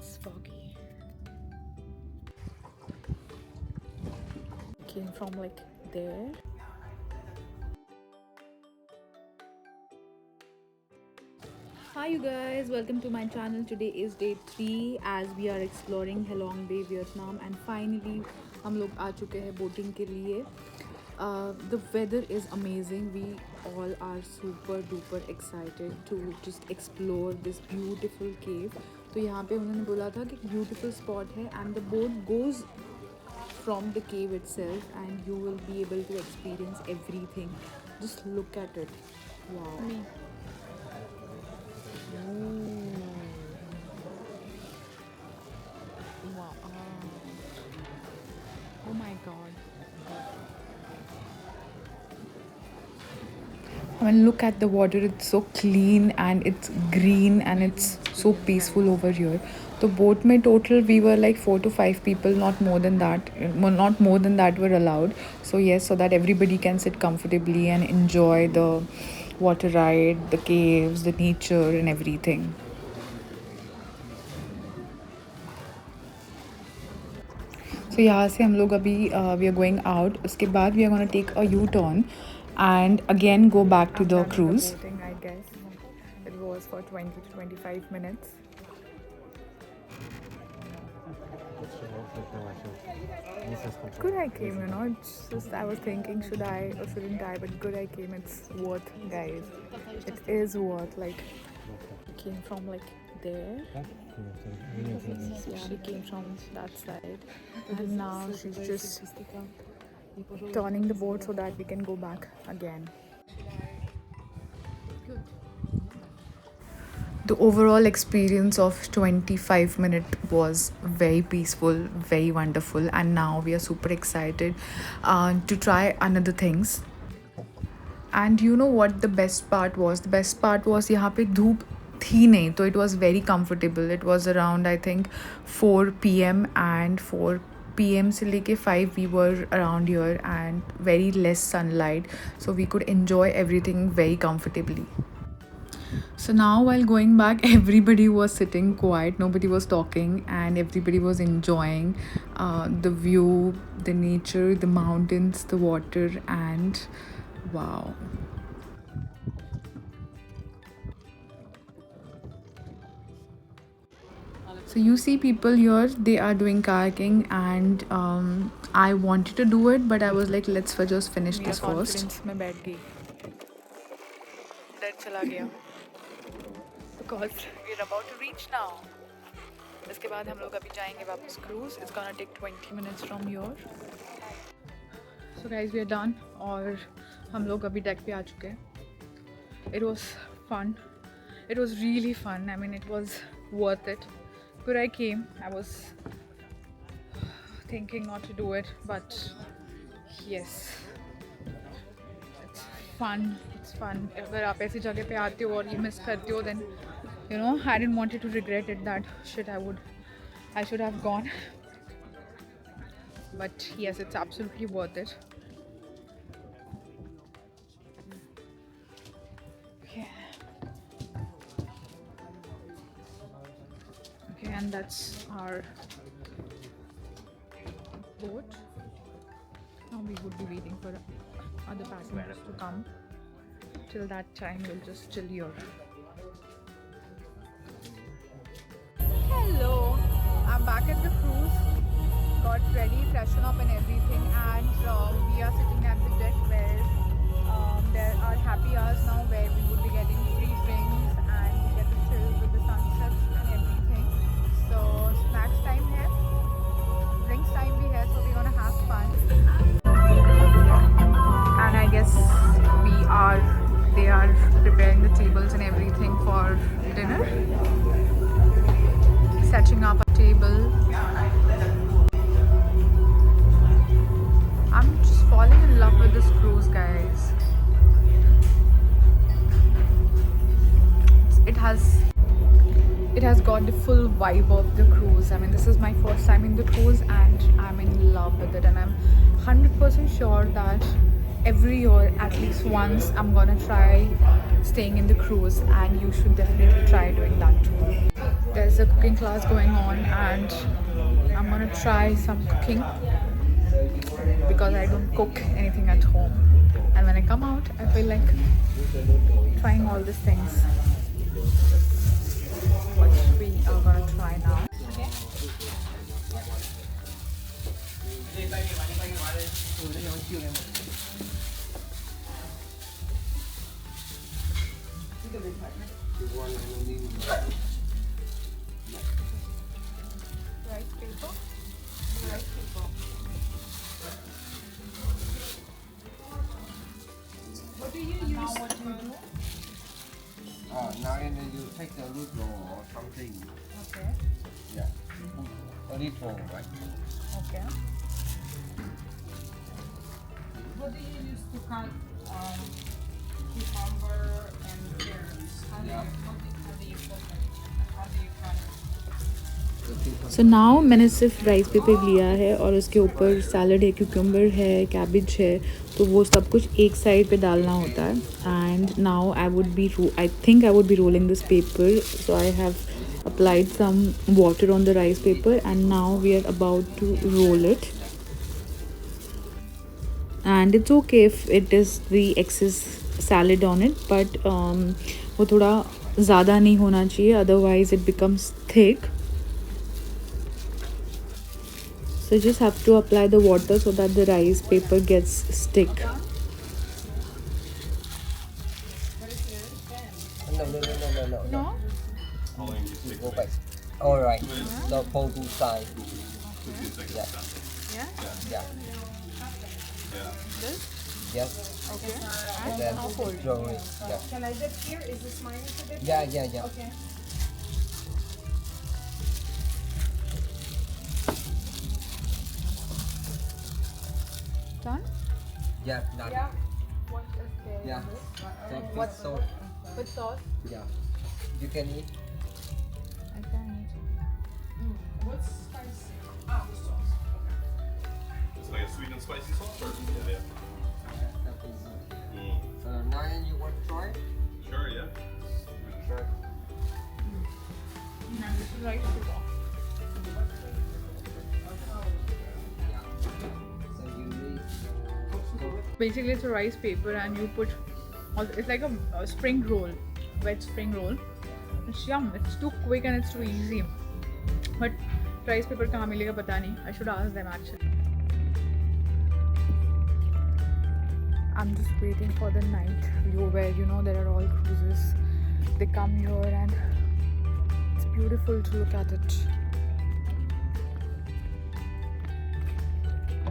It's foggy. Came from like there. Hi you guys, welcome to my channel. Today is day 3 as we are exploring Halong Bay, Vietnam, and finally हम लोग आ चुके हैं boating के लिए. The weather is amazing. We all are super duper excited to just explore this beautiful cave. तो यहाँ पे उन्होंने बोला था कि beautiful spot है and the boat goes from the cave itself and you will be able to experience everything. Just look at it. Wow. Wow. Oh my god. I mean, look at the water. It's so clean and it's green and it's so peaceful over here. The boat mein total we were like 4 to 5 people, not more than that. Not more than that were allowed. So yes, so that everybody can sit comfortably and enjoy the water ride, the caves, the nature and everything. So यहाँ से हम लोग अभी we are going out. उसके बाद we are going to take a U-turn and again go back to the cruise. The boating, I guess it was for 20 to 25 minutes. Good I came, you know. It's just I was thinking should I or shouldn't I, but good I came. It's worth, guys. It is worth. Like came from like there. She came from that side and now she's just turning the boat so that we can go back again. The overall experience of 25 minutes was very peaceful, very wonderful, and now we are super excited to try another things. And you know what the best part was? The best part was यहाँ पे धूप थी नहीं, तो it was very comfortable. It was around I think 4 p.m. and 4 p.m. से लेके 5 we were around here and very less sunlight, so we could enjoy everything very comfortably. So now while going back, everybody was sitting quiet, nobody was talking and everybody was enjoying the view, the nature, the mountains, the water, and wow. So you see people here, they are doing kayaking and I wanted to do it but I was like let's just finish this first. में बैठ गई, डर चला गया because we are about to reach now. इसके बाद हम लोग अभी जाएंगे वापस cruise. It's gonna take 20 minutes from here. So guys, we are done और हम लोग अभी deck पे आ चुके हैं. It was fun. It was really fun. I mean, it was worth it. Good I came. I was thinking not to do it, but yes, it's fun. It's fun. अगर आप ऐसी जगह पे आते हो और ये मिस करते हो, then you know I didn't want you to regret it. That shit I should have gone. But yes, it's absolutely worth it. Okay, and that's our boat. Now we would be waiting for other passengers to come. Till that time, we'll just chill here. Hello, I'm back at the cruise. Got ready, freshen up and everything, and we are sitting at the deck where there are happy hours now where we would be getting free drinks and we get to chill with the sunsets and everything. So snacks time here, drinks time we here, so we're gonna have fun. And I guess they are preparing the tables and everything for dinner. Setting up a table. I'm just falling in love with this cruise, guys. It has got the full vibe of the cruise. I mean, this is my first time in the cruise and I'm in love with it, and I'm 100% sure that every year at least once I'm gonna try staying in the cruise, and you should definitely try doing that too. There's a cooking class going on, and I'm gonna try some cooking because I don't cook anything at home. And when I come out, I feel like trying all these things, which we are gonna try now. Rice paper. Rice paper. What do you use? Now what do you do? Now and then you take the root roll or something. Okay. Yeah. Only roll, right? Okay. What do you use to cut cucumber and carrots? How do you cook it? How do you cut it? So now मैंने सिर्फ rice paper लिया है और उसके ऊपर salad है, cucumber है, cabbage है, तो वो सब कुछ एक साइड पे डालना होता है. And now I think I would be rolling this paper, so I have applied some water on the rice paper and now we are about to roll it. And it's okay if it is the excess salad on it, but वो थोड़ा ज़्यादा नहीं होना चाहिए, otherwise it becomes thick. So you just have to apply the water so that the rice paper gets stick. No. Go back. All right. So pull two sides. Yeah. Yeah? Yeah. This? Yes. Okay. And then roll it. Yeah. Can I dip here? Is this mine to dip? Yeah. Okay. Done? Yeah. Done. Yeah. What is there? Yeah. So What- fish sauce. With sauce? Yeah. You can eat. I can eat. What's spicy? Ah, the sauce. Okay. It's like a sweet and spicy sauce, or yeah. That is Nyan, you want to try? Sure, yeah. Sure. This is rice paper. Yeah. So you need your Basically, it's a rice paper, and you put. It's like a spring roll, wet spring roll. It's yum. It's too quick and it's too easy. But rice paper कहाँ मिलेगा पता नहीं. I should ask them actually. I'm just waiting for the night view where there are all cruises. They come here and it's beautiful to look at it.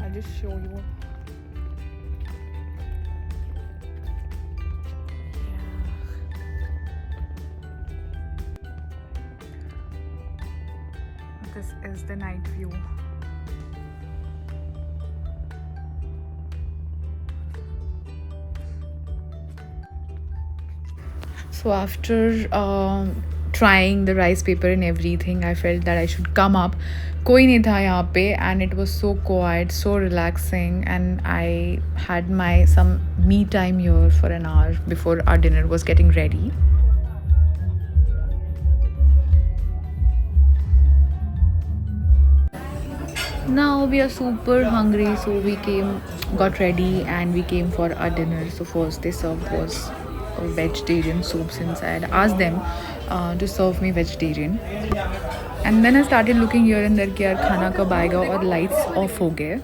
I'll just show you. This is the night view. So after trying the rice paper and everything, I felt that I should come up. कोई नहीं था यहाँ पे and it was so quiet, so relaxing, and I had my some me time here for an hour before our dinner was getting ready. Now we are super hungry, so we got ready and we came for our dinner. So first they served was a vegetarian soup, since I had asked them to serve me vegetarian. And then I started looking here and there कि यार खाना कब आएगा, और lights off हो गए.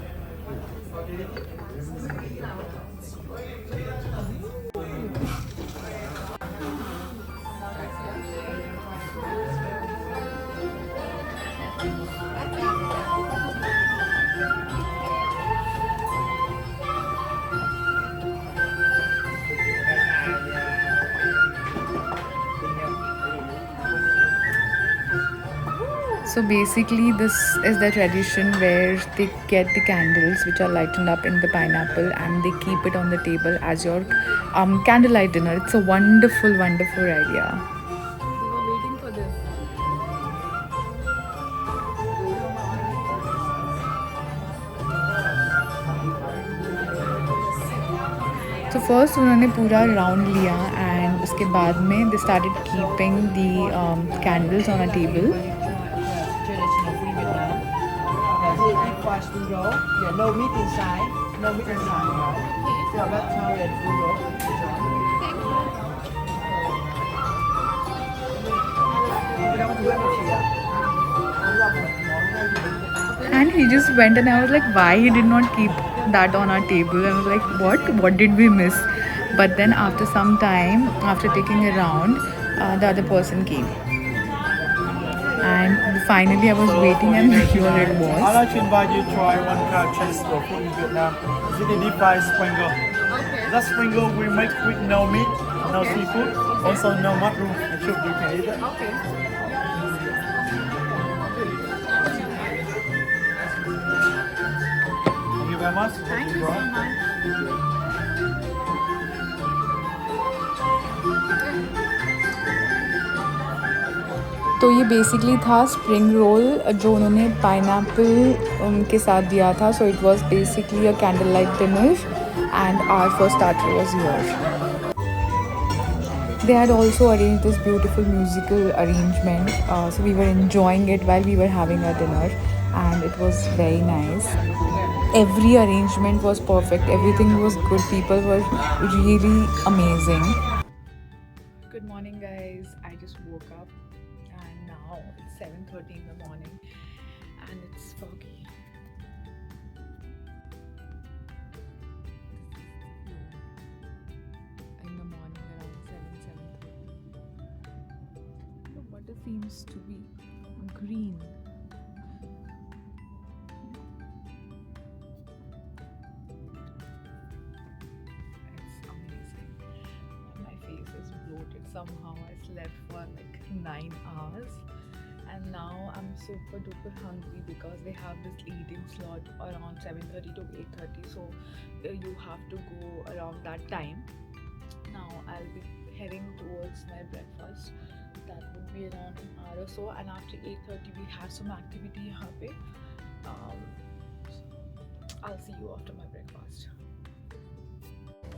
So basically this is the tradition where they get the candles which are lightened up in the pineapple and they keep it on the table as your candlelight dinner. It's a wonderful, wonderful idea. We were waiting for this. तो first उन्होंने पूरा round लिया and उसके बाद में they started keeping the candles on a table. Traditional food Vietnam. Here eat fried food roll. Yeah, no meat inside. No meat inside, right? So that's how it food roll. And he just went and I was like, why he did not keep that on our table? I was like, what did we miss? But then after some time, after taking a round, the other person came. And finally I was waiting and here it I'd was. like to invite you to try one kind of traditional food in Vietnam. It's the deep fried sprinkle. That sprinkle we make with no meat, no seafood, also no mushroom and soup. You can eat it. Thank you very much. Thank you so much. तो ये basically था spring roll जो उन्होंने pineapple के साथ दिया था. So it was basically a candle light dinner and our first starter was here. They had also arranged this beautiful musical arrangement, so we were enjoying it while we were having our dinner, and it was very nice. Every arrangement was perfect, everything was good, people were really amazing. Good morning guys, I just woke up and now it's 7:30 in the morning and it's foggy. In the morning around 7:30. The water seems to be green. It's amazing. My face is bloated somehow. I slept for like 9 hours and now I'm super duper hungry because they have this eating slot around 7:30 to 8:30, so you have to go around that time. Now I'll be heading towards my breakfast. That would be around an hour or so, and after 8:30 we have some activity यहाँ पे. I'll see you after my breakfast.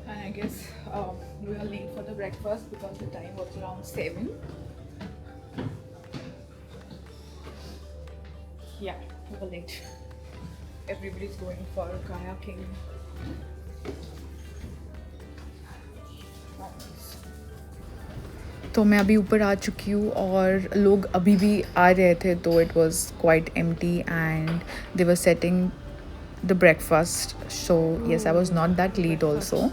And I guess we are late for the breakfast because the time was around 7. Yeah, we were late. Everybody's going for kayaking. तो मैं अभी ऊपर आ चुकी हूँ और लोग अभी भी आ रहे थे, तो it was quite empty and they were setting the breakfast. So yes, I was not that late also.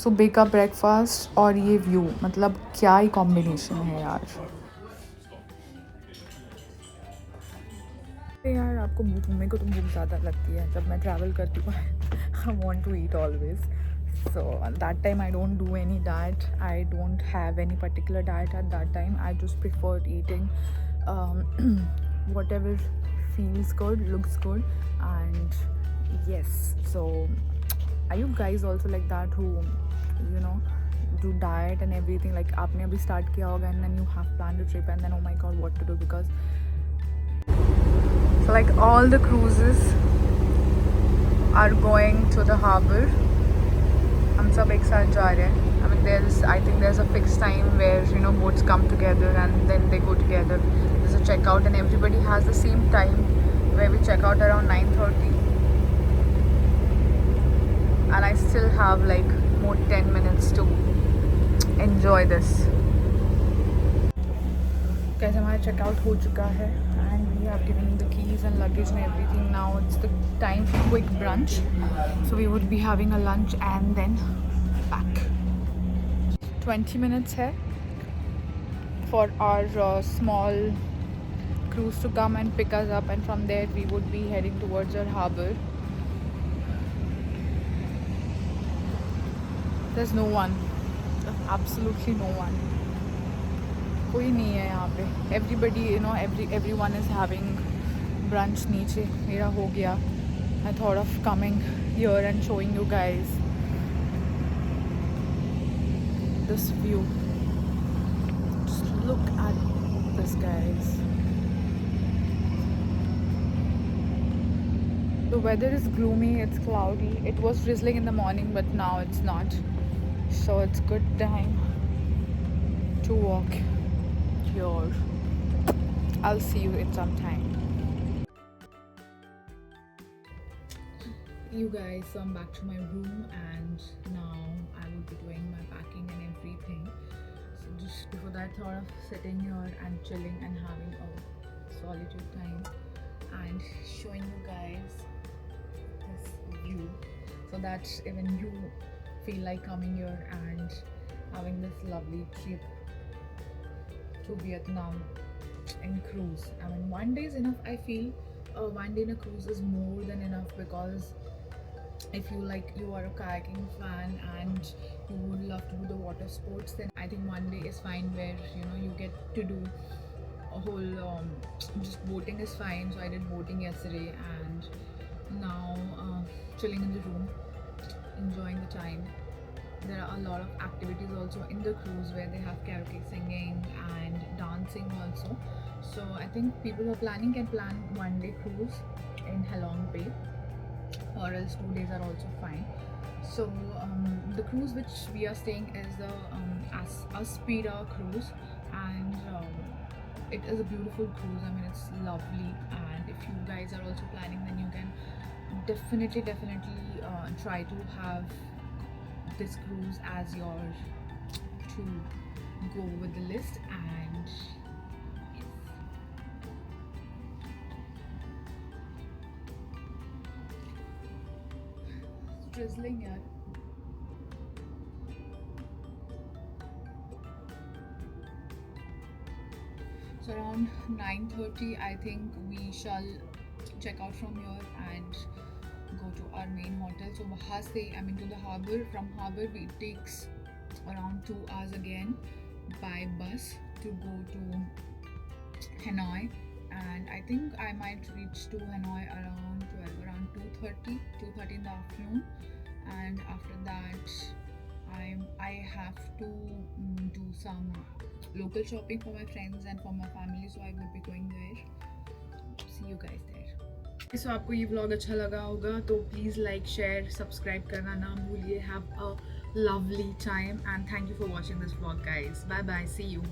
सुबह का ब्रेकफास्ट और ये व्यू, मतलब क्या ही कॉम्बिनेशन है यार. यार आपको भूख, मेरे को तो भूख ज़्यादा लगती है जब मैं ट्रैवल करती हूँ. I want to eat always. So at that time I don't do any diet. I don't have any particular diet at that time. I just preferred eating whatever feels good, looks good, and yes. So are you guys also like that who, you know, do diet and everything? Like आपने अभी start किया होगा and then you have planned a trip and then oh my god what to do, because so like all the cruises are going to the harbor. हम सब एक साथ जा रहे हैं. I mean I think there's a fixed time where, you know, boats come together and then they go together. There's a checkout and everybody has the same time where we check out around 9:30. And I still have like more 10 minutes to enjoy this. Guys, हमारा checkout हो चुका है and we have given the keys and luggage and everything. Now it's the time for quick brunch. So we would be having a lunch and then back. 20 minutes है for our small cruise to come and pick us up, and from there we would be heading towards our harbor. There's no one, absolutely no one. कोई नहीं है यहाँ पे. Everybody, you know, everyone is having brunch नीचे. मेरा हो गया I thought of coming here and showing you guys this view. Just look at this, guys. The weather is gloomy, it's cloudy. It was drizzling in the morning, but now it's not. So it's good time to walk here. I'll see you in some time. You guys, so I'm back to my room and now I will be doing my packing and everything. So just before that, I thought of sitting here and chilling and having a solitude time and showing you guys this view, so that even you feel like coming here and having this lovely trip to Vietnam in cruise. I mean, one day is enough. I feel one day in a cruise is more than enough, because if you are a kayaking fan and you would love to do the water sports, then I think one day is fine, where you get to do a whole just boating is fine. So I did boating yesterday and now chilling in the room, enjoying the time. There are a lot of activities also in the cruise where they have karaoke singing and dancing also. So I think people who are planning can plan one day cruise in Halong Bay, or else 2 days are also fine. So the cruise which we are staying is the Aspira cruise, and it is a beautiful cruise. I mean, it's lovely, and if you guys are also planning, then you can definitely try to have this cruise as your to go with the list. And drizzling here. So around 9:30 I think we shall check out from here and go to our main hotel. So वहाँ से to the harbour. From harbour it takes around 2 hours again by bus to go to Hanoi, and I think I might reach to Hanoi around 2:30 in the afternoon. And after that I have to do some local shopping for my friends and for my family, so I will be going there. See you guys there. So आपको ये vlog अच्छा लगा होगा तो please like, share, subscribe करना ना भूलिए. Have a lovely time and thank you for watching this vlog, guys. Bye bye, see you.